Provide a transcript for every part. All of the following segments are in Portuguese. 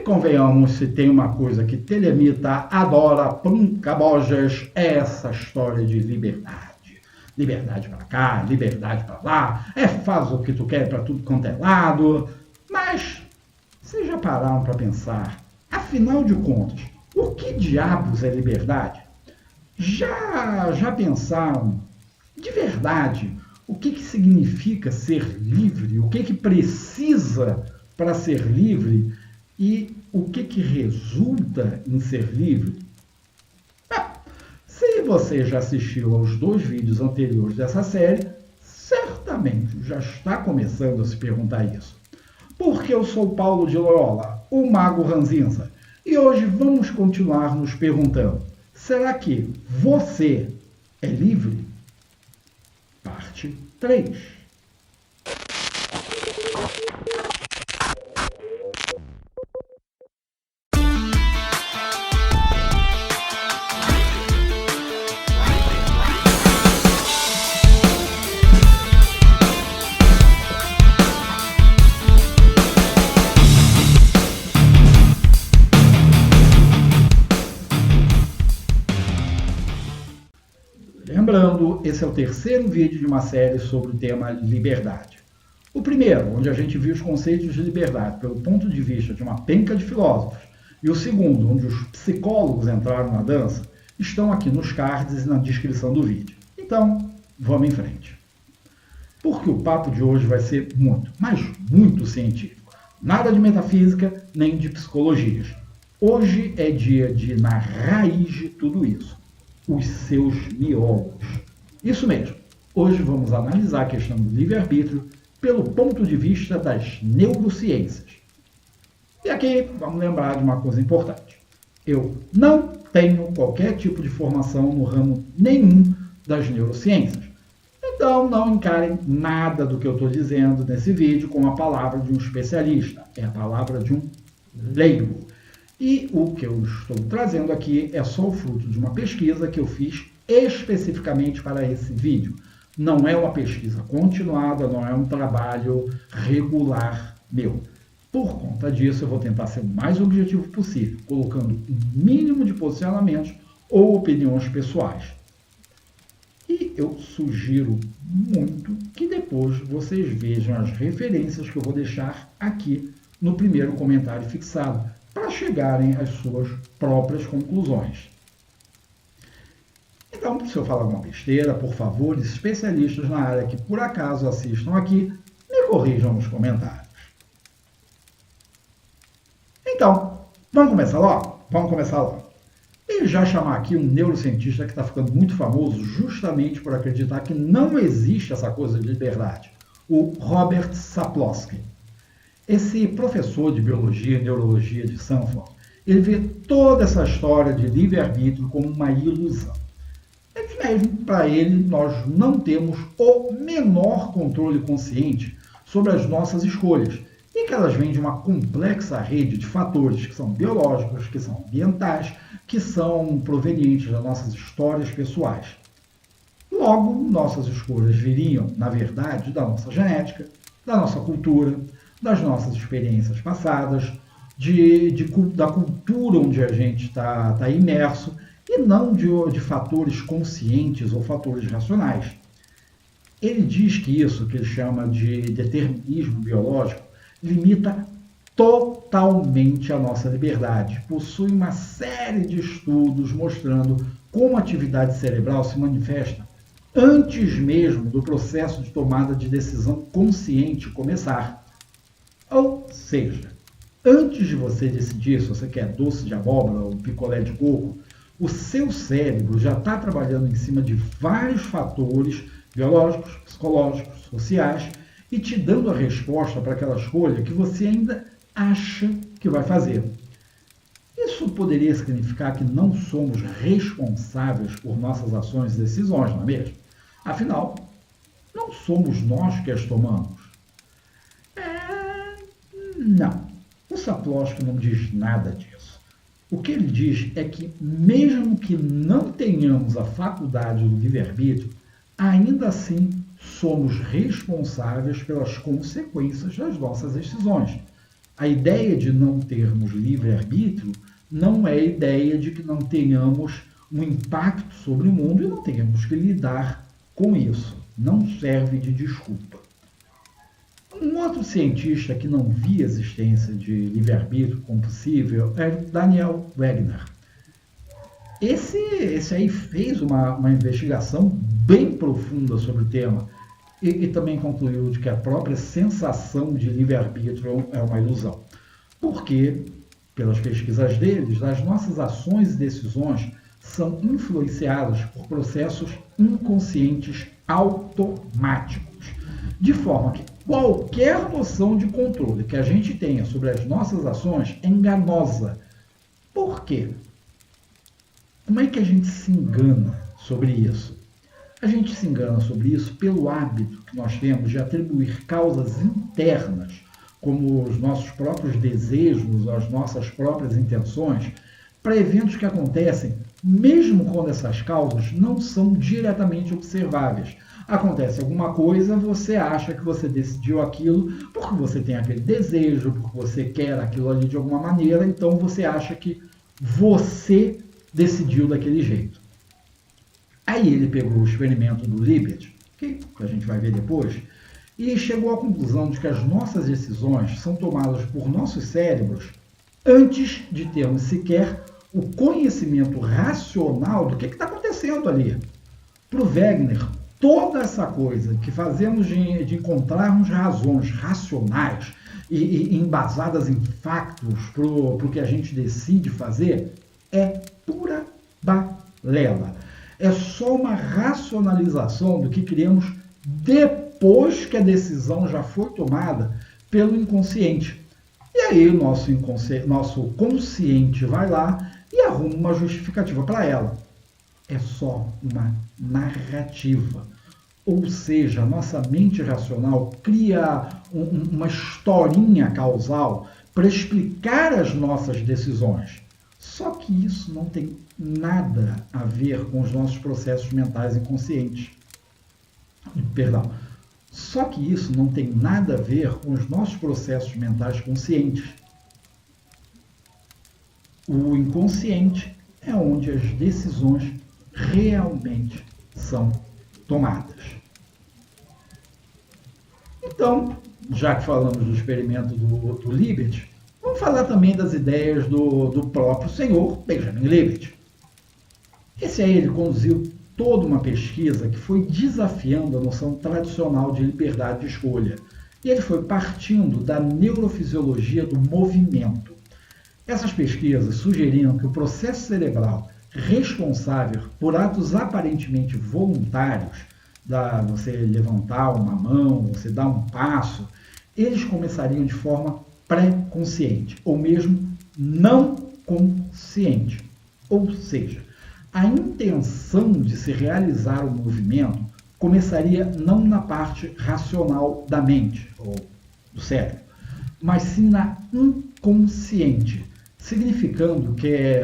convenhamos, se tem uma coisa que Telemita adora, Puncabojas, é essa história de liberdade. Liberdade para cá, liberdade para lá, faz o que tu quer para tudo quanto é lado. Mas vocês já pararam para pensar, afinal de contas, o que diabos é liberdade? Já pensaram, de verdade, o que significa ser livre? O que precisa para ser livre? E o que resulta em ser livre? Se você já assistiu aos 2 vídeos anteriores dessa série, certamente já está começando a se perguntar isso. Porque eu sou Paulo de Loyola, o Mago Ranzinza, e hoje vamos continuar nos perguntando: será que você é livre? Parte 3. Lembrando, esse é o 3º vídeo de uma série sobre o tema liberdade. O primeiro, onde a gente viu os conceitos de liberdade pelo ponto de vista de uma penca de filósofos, e o segundo, onde os psicólogos entraram na dança, estão aqui nos cards e na descrição do vídeo. Então, vamos em frente. Porque o papo de hoje vai ser muito, mas muito científico. Nada de metafísica, nem de psicologias. Hoje é dia de ir na raiz de tudo isso. Os seus miolos. Isso mesmo, hoje vamos analisar a questão do livre-arbítrio pelo ponto de vista das neurociências. E aqui vamos lembrar de uma coisa importante. Eu não tenho qualquer tipo de formação no ramo nenhum das neurociências. Então não encarem nada do que eu estou dizendo nesse vídeo com a palavra de um especialista. É a palavra de um leigo. E o que eu estou trazendo aqui é só o fruto de uma pesquisa que eu fiz especificamente para esse vídeo. Não é uma pesquisa continuada, não é um trabalho regular meu. Por conta disso, eu vou tentar ser o mais objetivo possível, colocando um mínimo de posicionamentos ou opiniões pessoais. E eu sugiro muito que depois vocês vejam as referências que eu vou deixar aqui no primeiro comentário fixado, para chegarem às suas próprias conclusões. Então, se eu falar alguma besteira, por favor, especialistas na área que por acaso assistam aqui, me corrijam nos comentários. Então, vamos começar logo? Vamos começar logo. E já chamar aqui um neurocientista que está ficando muito famoso justamente por acreditar que não existe essa coisa de liberdade, o Robert Sapolsky. Esse professor de biologia e neurologia de Stanford, ele vê toda essa história de livre-arbítrio como uma ilusão. Mesmo para ele, nós não temos o menor controle consciente sobre as nossas escolhas e que elas vêm de uma complexa rede de fatores que são biológicos, que são ambientais, que são provenientes das nossas histórias pessoais. Logo, nossas escolhas viriam, na verdade, da nossa genética, da nossa cultura, das nossas experiências passadas, da cultura onde a gente está imerso, e não de fatores conscientes ou fatores racionais. Ele diz que isso, que ele chama de determinismo biológico, limita totalmente a nossa liberdade. Possui uma série de estudos mostrando como a atividade cerebral se manifesta antes mesmo do processo de tomada de decisão consciente começar. Ou seja, antes de você decidir se você quer doce de abóbora ou picolé de coco, o seu cérebro já está trabalhando em cima de vários fatores biológicos, psicológicos, sociais e te dando a resposta para aquela escolha que você ainda acha que vai fazer. Isso poderia significar que não somos responsáveis por nossas ações e decisões, não é mesmo? Afinal, não somos nós que as tomamos. Não, o Sapolsky não diz nada disso. O que ele diz é que, mesmo que não tenhamos a faculdade do livre-arbítrio, ainda assim somos responsáveis pelas consequências das nossas decisões. A ideia de não termos livre-arbítrio não é a ideia de que não tenhamos um impacto sobre o mundo e não tenhamos que lidar com isso. Não serve de desculpa. Um outro cientista que não via a existência de livre-arbítrio como possível é Daniel Wegner. Esse aí fez uma investigação bem profunda sobre o tema e também concluiu de que a própria sensação de livre-arbítrio é uma ilusão. Porque, pelas pesquisas deles, as nossas ações e decisões são influenciadas por processos inconscientes automáticos, de forma que qualquer noção de controle que a gente tenha sobre as nossas ações é enganosa. Por quê? Como é que a gente se engana sobre isso? A gente se engana sobre isso pelo hábito que nós temos de atribuir causas internas, como os nossos próprios desejos, as nossas próprias intenções, para eventos que acontecem, mesmo quando essas causas não são diretamente observáveis. Acontece alguma coisa, você acha que você decidiu aquilo porque você tem aquele desejo, porque você quer aquilo ali de alguma maneira, então você acha que você decidiu daquele jeito. Aí ele pegou o experimento do Libet, que a gente vai ver depois, e chegou à conclusão de que as nossas decisões são tomadas por nossos cérebros antes de termos sequer o conhecimento racional do que está acontecendo ali. Para o Wegner, toda essa coisa que fazemos de encontrarmos razões racionais e embasadas em factos para o que a gente decide fazer é pura balela. É só uma racionalização do que criamos depois que a decisão já foi tomada pelo inconsciente. E aí o nosso consciente vai lá e arruma uma justificativa para ela. É só uma narrativa. Ou seja, a nossa mente racional cria uma historinha causal para explicar as nossas decisões. Só que isso não tem nada a ver com os nossos processos mentais inconscientes. Perdão. Só que isso não tem nada a ver com os nossos processos mentais conscientes. O inconsciente é onde as decisões realmente são tomadas. Então, já que falamos do experimento do Libet, vamos falar também das ideias do próprio senhor Benjamin Libet. Esse aí ele conduziu toda uma pesquisa que foi desafiando a noção tradicional de liberdade de escolha. E ele foi partindo da neurofisiologia do movimento. Essas pesquisas sugeriam que o processo cerebral responsável por atos aparentemente voluntários, você levantar uma mão, você dar um passo, eles começariam de forma pré-consciente, ou mesmo não consciente. Ou seja, a intenção de se realizar o movimento começaria não na parte racional da mente, ou do cérebro, mas sim na inconsciente, significando que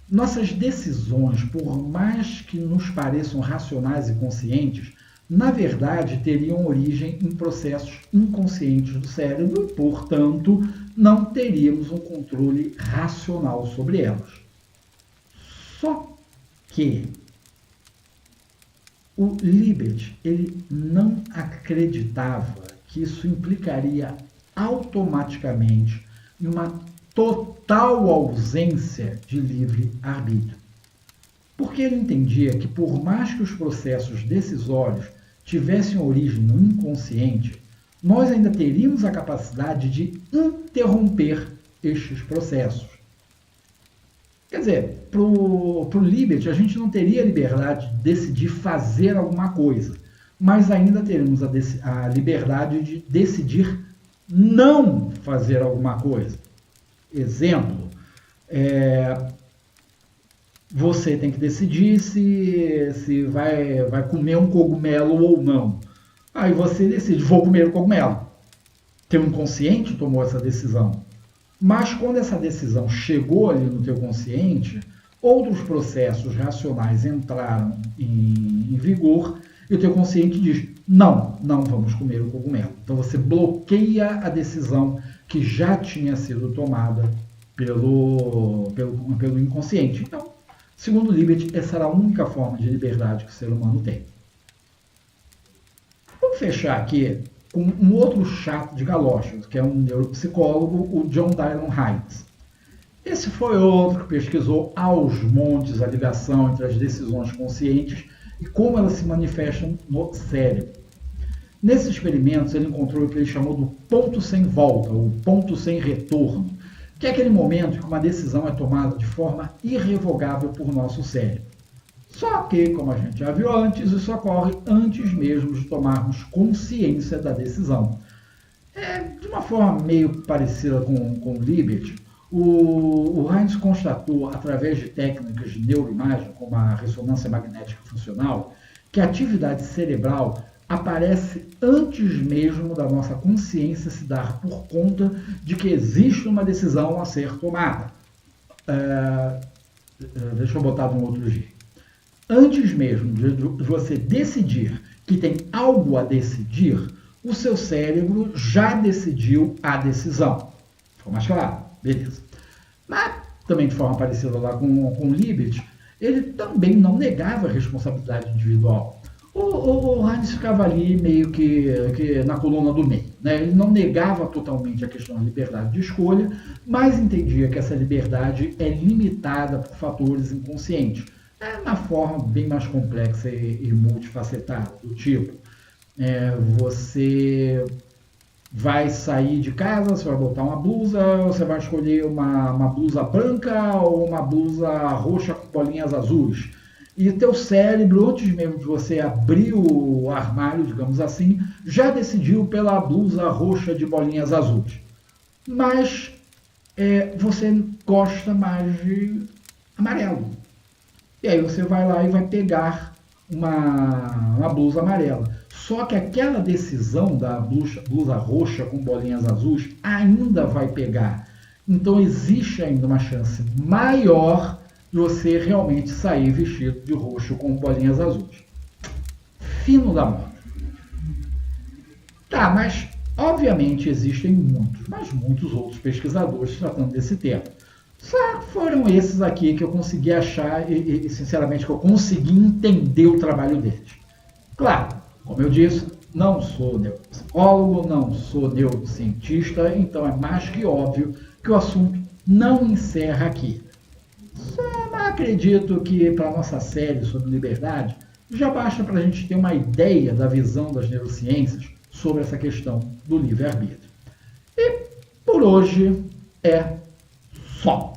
nossas decisões, por mais que nos pareçam racionais e conscientes, na verdade teriam origem em processos inconscientes do cérebro e, portanto, não teríamos um controle racional sobre elas. Só que o Libet ele não acreditava que isso implicaria automaticamente em uma total ausência de livre-arbítrio. Porque ele entendia que, por mais que os processos decisórios tivessem origem no inconsciente, nós ainda teríamos a capacidade de interromper estes processos. Quer dizer, para o Libet, a gente não teria a liberdade de decidir fazer alguma coisa, mas ainda teremos a liberdade de decidir não fazer alguma coisa. Exemplo, você tem que decidir se vai comer um cogumelo ou não. Aí você decide, vou comer o cogumelo. Teu inconsciente tomou essa decisão. Mas quando essa decisão chegou ali no teu consciente, outros processos racionais entraram em vigor e o teu consciente diz, não vamos comer o cogumelo. Então você bloqueia a decisão que já tinha sido tomada pelo inconsciente. Então, segundo Libet, essa era a única forma de liberdade que o ser humano tem. Vamos fechar aqui com um outro chato de galochas, que é um neuropsicólogo, o John Dylan Hines. Esse foi outro que pesquisou aos montes a ligação entre as decisões conscientes e como elas se manifestam no cérebro. Nesses experimentos, ele encontrou o que ele chamou do ponto sem volta, ou ponto sem retorno, que é aquele momento em que uma decisão é tomada de forma irrevogável por nosso cérebro. Só que, como a gente já viu antes, isso ocorre antes mesmo de tomarmos consciência da decisão. De uma forma meio parecida com Libet, o Hines constatou, através de técnicas de neuroimagem, como a ressonância magnética funcional, que a atividade cerebral aparece antes mesmo da nossa consciência se dar por conta de que existe uma decisão a ser tomada. Deixa eu botar de um outro jeito. Antes mesmo de você decidir que tem algo a decidir, o seu cérebro já decidiu a decisão. Ficou mais claro? Beleza. Mas, também de forma parecida lá com Libet, ele também não negava a responsabilidade individual. O Hines ficava ali meio que na coluna do meio. Né? Ele não negava totalmente a questão da liberdade de escolha, mas entendia que essa liberdade é limitada por fatores inconscientes. Na forma bem mais complexa e multifacetada, do tipo, você vai sair de casa, você vai botar uma blusa, você vai escolher uma blusa branca ou uma blusa roxa com bolinhas azuis. E o teu cérebro, antes mesmo de você abrir o armário, digamos assim, já decidiu pela blusa roxa de bolinhas azuis. Mas você gosta mais de amarelo. E aí você vai lá e vai pegar uma blusa amarela. Só que aquela decisão da blusa roxa com bolinhas azuis ainda vai pegar. Então existe ainda uma chance maior de você realmente sair vestido de roxo com bolinhas azuis. Fino da moda. Tá, mas obviamente existem muitos outros pesquisadores tratando desse tema. Só foram esses aqui que eu consegui achar e sinceramente, que eu consegui entender o trabalho deles. Claro, como eu disse, não sou neuropsicólogo, não sou neurocientista, então é mais que óbvio que o assunto não encerra aqui. Só acredito que para a nossa série sobre liberdade, já basta para a gente ter uma ideia da visão das neurociências sobre essa questão do livre-arbítrio. E por hoje é só.